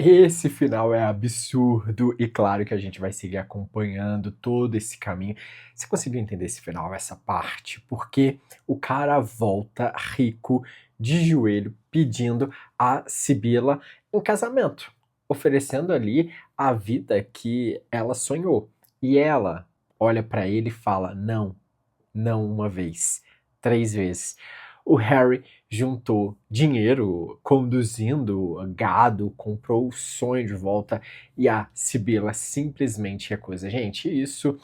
Esse final é absurdo e claro que a gente vai seguir acompanhando todo esse caminho. Você conseguiu entender esse final, essa parte? Porque o cara volta rico, de joelho, pedindo a Sibila em casamento, oferecendo ali a vida que ela sonhou. E ela olha pra ele e fala: não, não uma vez, 3 vezes. O Harry juntou dinheiro conduzindo gado, comprou o sonho de volta e a Sibila simplesmente recusa. Gente, isso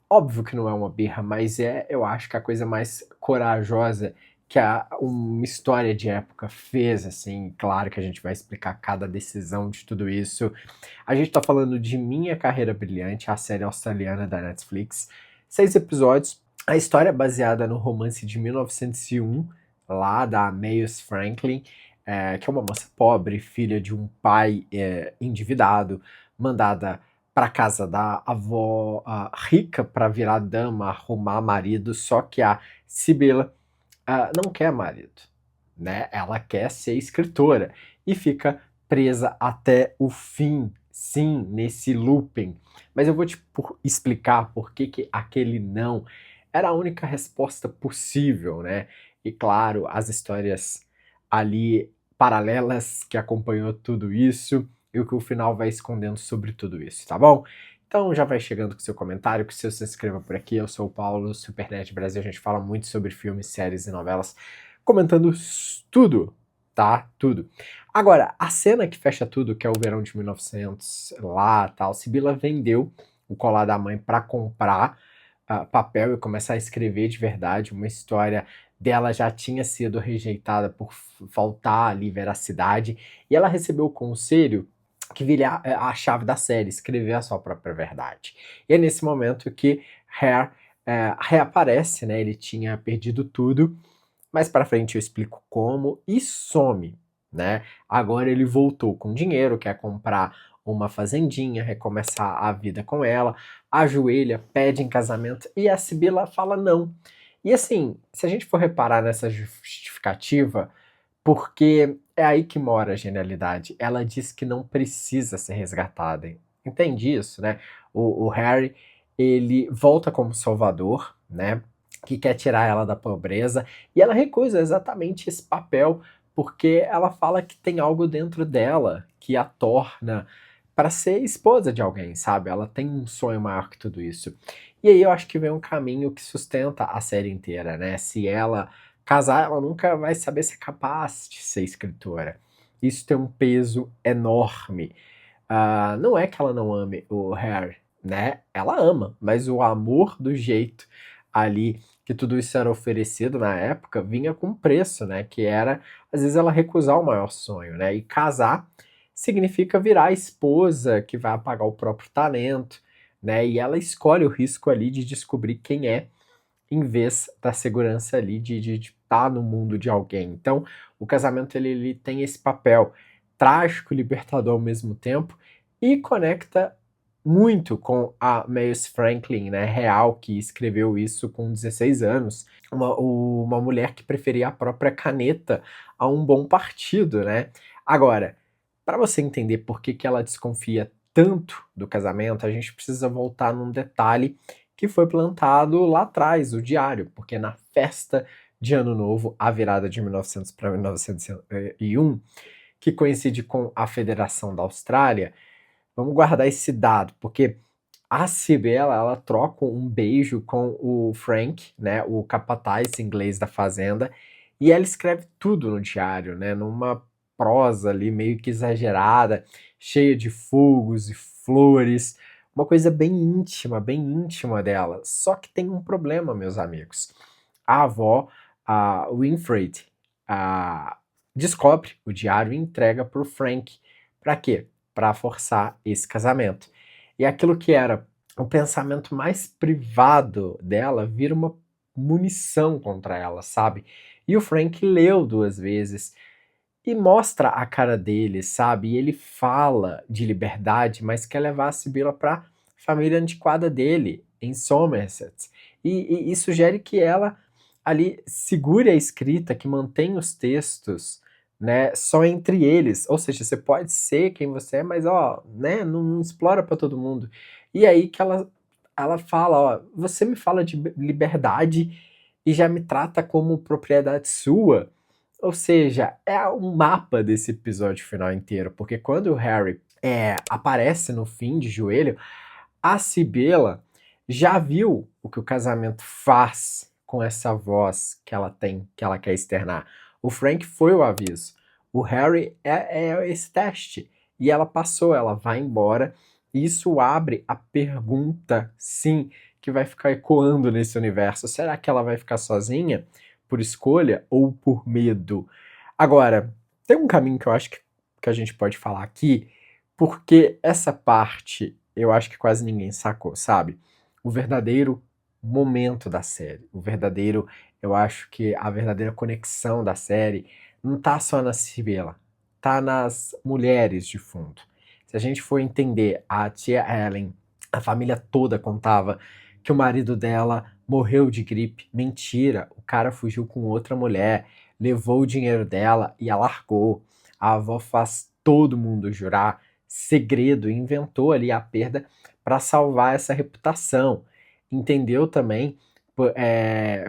óbvio que não é uma birra, mas eu acho que a coisa mais corajosa que uma história de época fez, assim, claro que a gente vai explicar cada decisão de tudo isso. A gente tá falando de Minha Carreira Brilhante, a série australiana da Netflix, 6 episódios. A história é baseada no romance de 1901, lá da Mavis Franklin, que é uma moça pobre, filha de um pai endividado, mandada para casa da avó rica para virar dama, arrumar marido, só que a Sibila não quer marido, né? Ela quer ser escritora e fica presa até o fim, sim, nesse looping. Mas eu vou te explicar por que aquele não era a única resposta possível, né? E claro, as histórias ali paralelas que acompanhou tudo isso e o que o final vai escondendo sobre tudo isso, tá bom? Então já vai chegando com seu comentário, que se você se inscreva por aqui, eu sou o Paulo, Supernet Brasil, a gente fala muito sobre filmes, séries e novelas, comentando tudo, tá? Tudo. Agora, a cena que fecha tudo, que é o verão de 1900, lá, tal, Sibila vendeu o colar da mãe para comprar papel e começar a escrever de verdade. Uma história dela já tinha sido rejeitada por faltar ali veracidade, e ela recebeu o conselho que viria a chave da série, escrever a sua própria verdade. E é nesse momento que Hare reaparece, né? Ele tinha perdido tudo, mais pra frente eu explico como, e some, né? Agora ele voltou com dinheiro, quer comprar uma fazendinha, recomeçar a vida com ela, ajoelha, pede em casamento e a Sibila fala não. E assim, se a gente for reparar nessa justificativa, porque é aí que mora a genialidade. Ela diz que não precisa ser resgatada. Entende isso, né? O Harry, ele volta como salvador, né? Que quer tirar ela da pobreza, e ela recusa exatamente esse papel, porque ela fala que tem algo dentro dela que a torna para ser esposa de alguém, sabe? Ela tem um sonho maior que tudo isso. E aí eu acho que vem um caminho que sustenta a série inteira, né? Se ela casar, ela nunca vai saber ser capaz de ser escritora. Isso tem um peso enorme. Não é que ela não ame o Harry, né? Ela ama, mas o amor do jeito ali que tudo isso era oferecido na época vinha com preço, né? Que era, às vezes, ela recusar o maior sonho, né? E casar significa virar a esposa que vai apagar o próprio talento, né? E ela escolhe o risco ali de descobrir quem é, em vez da segurança ali de estar no mundo de alguém. Então, o casamento ele tem esse papel trágico, libertador ao mesmo tempo, e conecta muito com a Mavis Franklin, né, real, que escreveu isso com 16 anos, uma mulher que preferia a própria caneta a um bom partido, né? Agora, para você entender por que ela desconfia tanto do casamento, a gente precisa voltar num detalhe que foi plantado lá atrás, o diário, porque na festa de Ano Novo, a virada de 1900 para 1901, que coincide com a Federação da Austrália, vamos guardar esse dado, porque a Sibela, ela troca um beijo com o Frank, né, o capataz inglês da fazenda, e ela escreve tudo no diário, né, numa prosa ali meio que exagerada, cheia de fogos e flores, uma coisa bem íntima dela. Só que tem um problema, meus amigos. A avó, a Winfred, a, descobre o diário e entrega pro Frank. Pra quê? Pra forçar esse casamento. E aquilo que era o pensamento mais privado dela vira uma munição contra ela, sabe? E o Frank leu 2 vezes e mostra a cara dele, sabe? E ele fala de liberdade, mas quer levar a Sibila pra família antiquada dele, em Somerset. E sugere que ela ali segure a escrita, que mantenha os textos, né, só entre eles. Ou seja, você pode ser quem você é, mas ó, né, não explora pra todo mundo. E aí que ela fala, ó, você me fala de liberdade e já me trata como propriedade sua. Ou seja, é um mapa desse episódio final inteiro, porque quando o Harry aparece no fim de joelho, a Sibela já viu o que o casamento faz com essa voz que ela tem, que ela quer externar. O Frank foi o aviso. O Harry é esse teste. E ela passou, ela vai embora. E isso abre a pergunta, sim, que vai ficar ecoando nesse universo. Será que ela vai ficar sozinha por escolha ou por medo? Agora, tem um caminho que eu acho que a gente pode falar aqui, porque essa parte eu acho que quase ninguém sacou, sabe? O verdadeiro momento da série, eu acho que a verdadeira conexão da série não tá só na Sibela, tá nas mulheres de fundo. Se a gente for entender, a tia Ellen, a família toda contava que o marido dela morreu de gripe. Mentira, o cara fugiu com outra mulher, levou o dinheiro dela e a largou. A avó faz todo mundo jurar segredo, inventou ali a perda para salvar essa reputação. Entendeu também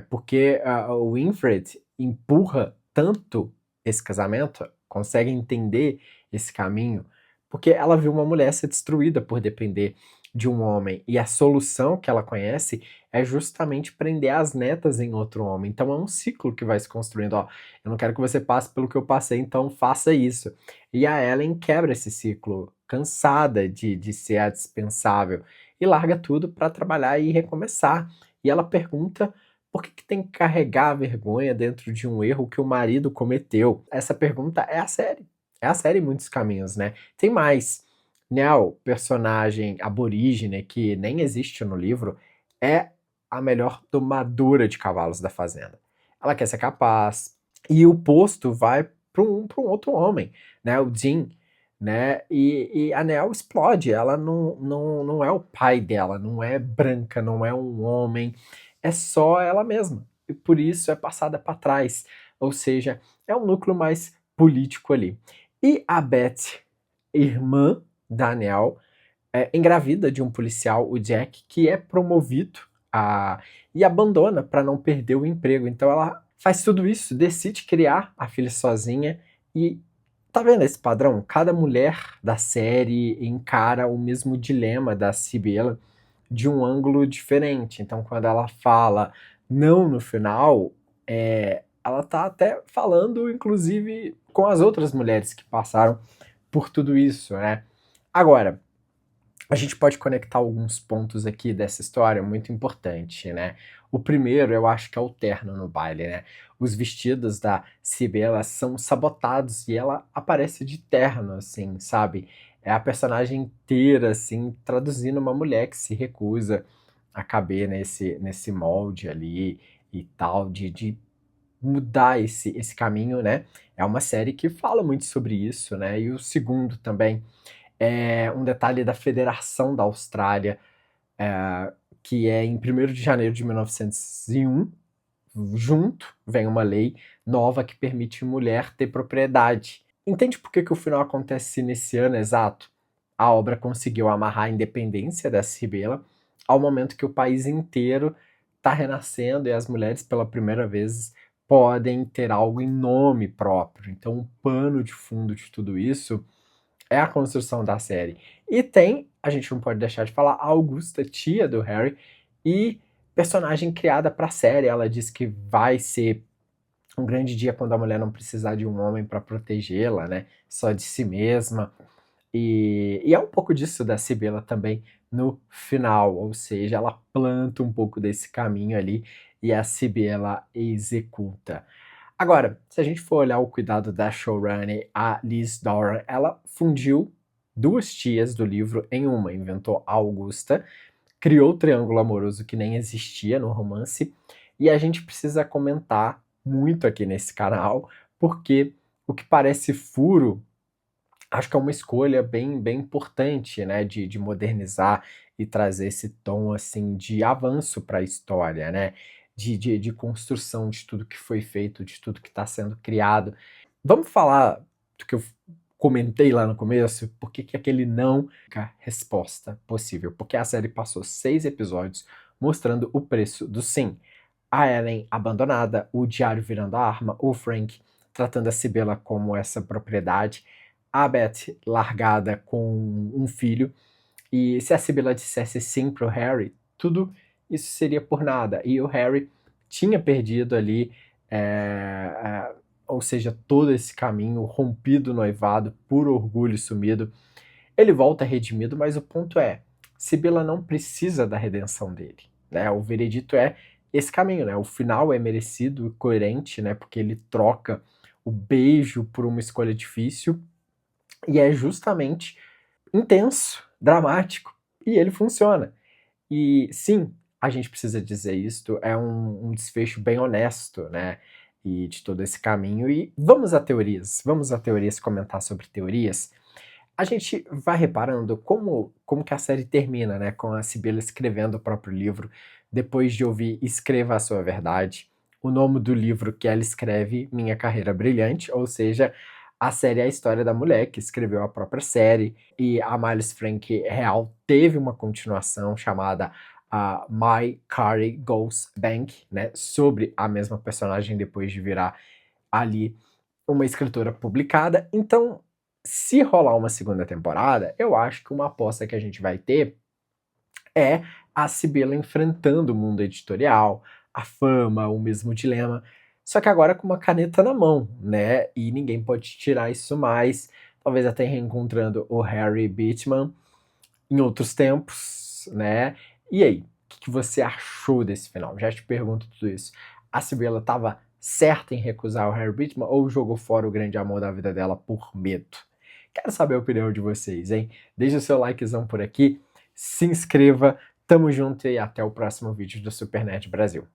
porque o Winfred empurra tanto esse casamento, consegue entender esse caminho, porque ela viu uma mulher ser destruída por depender de um homem, e a solução que ela conhece é justamente prender as netas em outro homem. Então é um ciclo que vai se construindo. Ó, eu não quero que você passe pelo que eu passei, então faça isso. E a Ellen quebra esse ciclo, cansada de ser a dispensável, e larga tudo para trabalhar e recomeçar. E ela pergunta por que tem que carregar a vergonha dentro de um erro que o marido cometeu. Essa pergunta é a série. É a série em muitos caminhos, né? Tem mais. Nell, personagem aborígene que nem existe no livro, é a melhor domadora de cavalos da fazenda. Ela quer ser capaz, e o posto vai para um outro homem, né? O Dean, né? E a Nell explode. Ela não é o pai dela, não é branca, não é um homem, é só ela mesma. E por isso é passada para trás. Ou seja, é um núcleo mais político ali. E a Beth, irmã da Nell, engravida de um policial, o Jack, que é promovido e abandona para não perder o emprego. Então ela faz tudo isso, decide criar a filha sozinha e tá vendo esse padrão? Cada mulher da série encara o mesmo dilema da Sibela de um ângulo diferente. Então quando ela fala não no final, ela tá até falando, inclusive, com as outras mulheres que passaram por tudo isso, né? Agora, a gente pode conectar alguns pontos aqui dessa história muito importante, né? O primeiro, eu acho que é o terno no baile, né? Os vestidos da Sibela são sabotados e ela aparece de terno, assim, sabe? É a personagem inteira, assim, traduzindo uma mulher que se recusa a caber nesse molde ali e tal, de mudar esse caminho, né? É uma série que fala muito sobre isso, né? E o segundo também um detalhe da Federação da Austrália, que é em 1º de janeiro de 1901, junto vem uma lei nova que permite mulher ter propriedade. Entende por que o final acontece nesse ano exato? A obra conseguiu amarrar a independência da Cibela ao momento que o país inteiro está renascendo e as mulheres pela primeira vez podem ter algo em nome próprio. Então o pano de fundo de tudo isso é a construção da série. E tem, a gente não pode deixar de falar, a Augusta, tia do Harry, e personagem criada para a série. Ela diz que vai ser um grande dia quando a mulher não precisar de um homem para protegê-la, né? Só de si mesma. E é um pouco disso da Sibela também no final, ou seja, ela planta um pouco desse caminho ali e a Sibela executa. Agora, se a gente for olhar o cuidado da showrunner, a Liz Doran, ela fundiu duas tias do livro em uma, inventou a Augusta, criou o triângulo amoroso que nem existia no romance, e a gente precisa comentar muito aqui nesse canal, porque o que parece furo, acho que é uma escolha bem importante, né, de modernizar e trazer esse tom, assim, de avanço para a história, né, de construção de tudo que foi feito, de tudo que está sendo criado. Vamos falar do que eu comentei lá no começo? Por que que aquele não é a resposta possível? Porque a série passou 6 episódios mostrando o preço do sim. A Ellen abandonada, o diário virando arma, o Frank tratando a Sibela como essa propriedade, a Beth largada com um filho, e se a Sibela dissesse sim pro Harry, tudo isso seria por nada. E o Harry tinha perdido ali, ou seja, todo esse caminho, rompido o noivado, por orgulho sumido. Ele volta redimido, mas o ponto é, Sibila não precisa da redenção dele, né? O veredito é esse caminho, né? O final é merecido e coerente, né? Porque ele troca o beijo por uma escolha difícil e é justamente intenso, dramático, e ele funciona. E sim, a gente precisa dizer isto, é um desfecho bem honesto, né? E de todo esse caminho. E vamos a teorias, comentar sobre teorias. A gente vai reparando como que a série termina, né? Com a Sibila escrevendo o próprio livro, depois de ouvir Escreva a Sua Verdade, o nome do livro que ela escreve, Minha Carreira Brilhante, ou seja, a série é a história da mulher que escreveu a própria série, e a Miles Frank real teve uma continuação chamada My Carrie Goes Bank, né? Sobre a mesma personagem depois de virar ali uma escritora publicada. Então, se rolar uma segunda temporada, eu acho que uma aposta que a gente vai ter é a Sibila enfrentando o mundo editorial, a fama, o mesmo dilema, só que agora com uma caneta na mão, né? E ninguém pode tirar isso mais. Talvez até reencontrando o Harry Beecham em outros tempos, né? E aí, o que você achou desse final? Já te pergunto tudo isso. A Sibila estava certa em recusar o Harry Beecham ou jogou fora o grande amor da vida dela por medo? Quero saber a opinião de vocês, hein? Deixa o seu likezão por aqui, se inscreva, tamo junto e até o próximo vídeo do Super Nerd Brasil.